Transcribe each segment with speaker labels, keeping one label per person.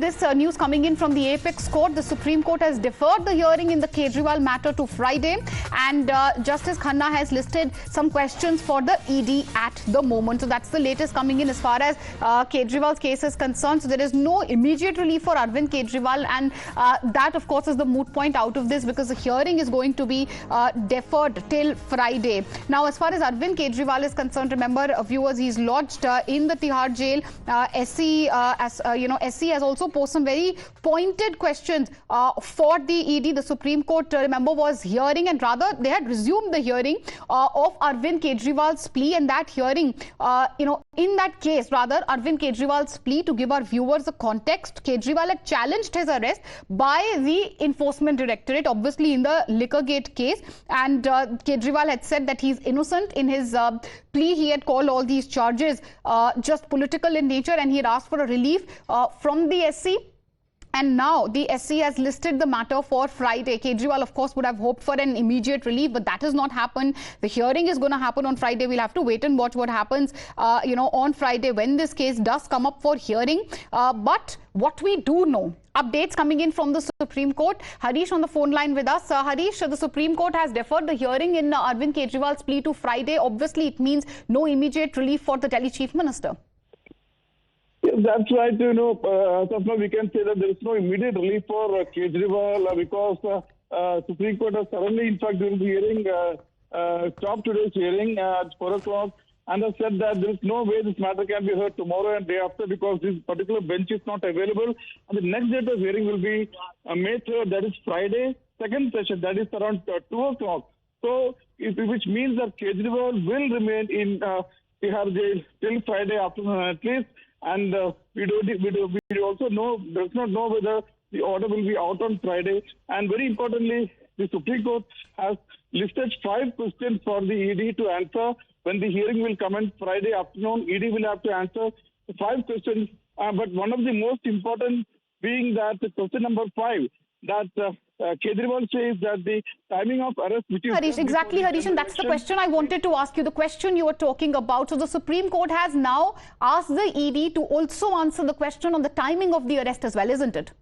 Speaker 1: This news coming in from the Apex Court. The Supreme Court has deferred the hearing in the Kejriwal matter to Friday, and Justice Khanna has listed some questions for the ED at the moment. So that's the latest coming in as far as Kejriwal's case is concerned. So there is no immediate relief for Arvind Kejriwal, and that of course is the moot point out of this, because the hearing is going to be deferred till Friday. Now, as far as Arvind Kejriwal is concerned, remember viewers, he's lodged in the Tihar jail. SC has also posed some very pointed questions for the ED. The Supreme Court, remember, was hearing, and rather they had resumed the hearing of Arvind Kejriwal's plea, and that hearing, in that case, rather, Arvind Kejriwal's plea, to give our viewers a context, Kejriwal had challenged his arrest by the Enforcement Directorate, obviously in the Liquorgate case, and Kejriwal had said that he's innocent. In his plea, he had called all these charges just political in nature, and he had asked for a relief from the SC. And now the SC has listed the matter for Friday. Kejriwal, of course, would have hoped for an immediate relief, but that has not happened. The hearing is going to happen on Friday. We'll have to wait and watch what happens, on Friday when this case does come up for hearing. But what we do know, updates coming in from the Supreme Court. Harish on the phone line with us. Harish, the Supreme Court has deferred the hearing in Arvind Kejriwal's plea to Friday. Obviously, it means no immediate relief for the Delhi Chief Minister.
Speaker 2: Yes, that's right. As of now, we can say that there is no immediate relief for Kejriwal because Supreme Court has suddenly, in fact, during the hearing, stopped today's hearing at 4 o'clock and has said that there is no way this matter can be heard tomorrow and day after because this particular bench is not available. And the next date of hearing will be May 3rd, that is Friday, second session, that is around 2 o'clock. So, which means that Kejriwal will remain in Tihar jail till Friday afternoon at least. And we also does not know whether the order will be out on Friday. And very importantly, the Supreme Court has listed 5 questions for the ED to answer. When the hearing will commence Friday afternoon, ED will have to answer the 5 questions. But one of the most important being that question number 5, that Kejriwal says that the timing of arrest, which is...
Speaker 1: Harish, exactly, Harish, and that's the question I wanted to ask you, the question you were talking about. So the Supreme Court has now asked the ED to also answer the question on the timing of the arrest as well, isn't it?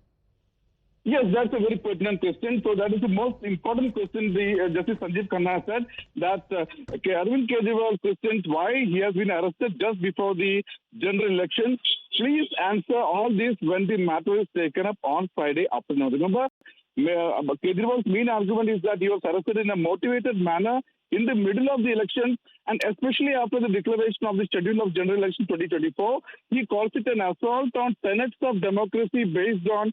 Speaker 2: Yes, that's a very pertinent question. So that is the most important question the Justice Sanjeev Khanna said, that Arvind Kejriwal questions why he has been arrested just before the general election. Please answer all this when the matter is taken up on Friday afternoon. Remember, Kejriwal's main argument is that he was arrested in a motivated manner in the middle of the election, and especially after the declaration of the schedule of general election 2024. He calls it an assault on tenets of democracy based on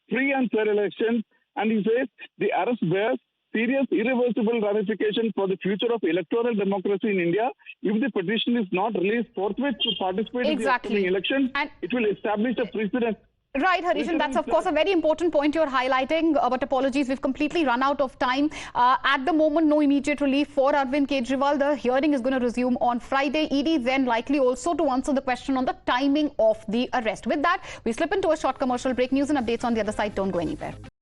Speaker 2: free and fair elections, and he says the arrest bears serious irreversible ramifications for the future of electoral democracy in India. If the petition is not released forthwith to participate in the upcoming elections, it will establish a precedent.
Speaker 1: Right, Harish, and that's of course a very important point you're highlighting, but apologies, we've completely run out of time. At the moment, no immediate relief for Arvind Kejriwal. The hearing is going to resume on Friday. ED then likely also to answer the question on the timing of the arrest. With that, we slip into a short commercial break. News and updates on the other side. Don't go anywhere.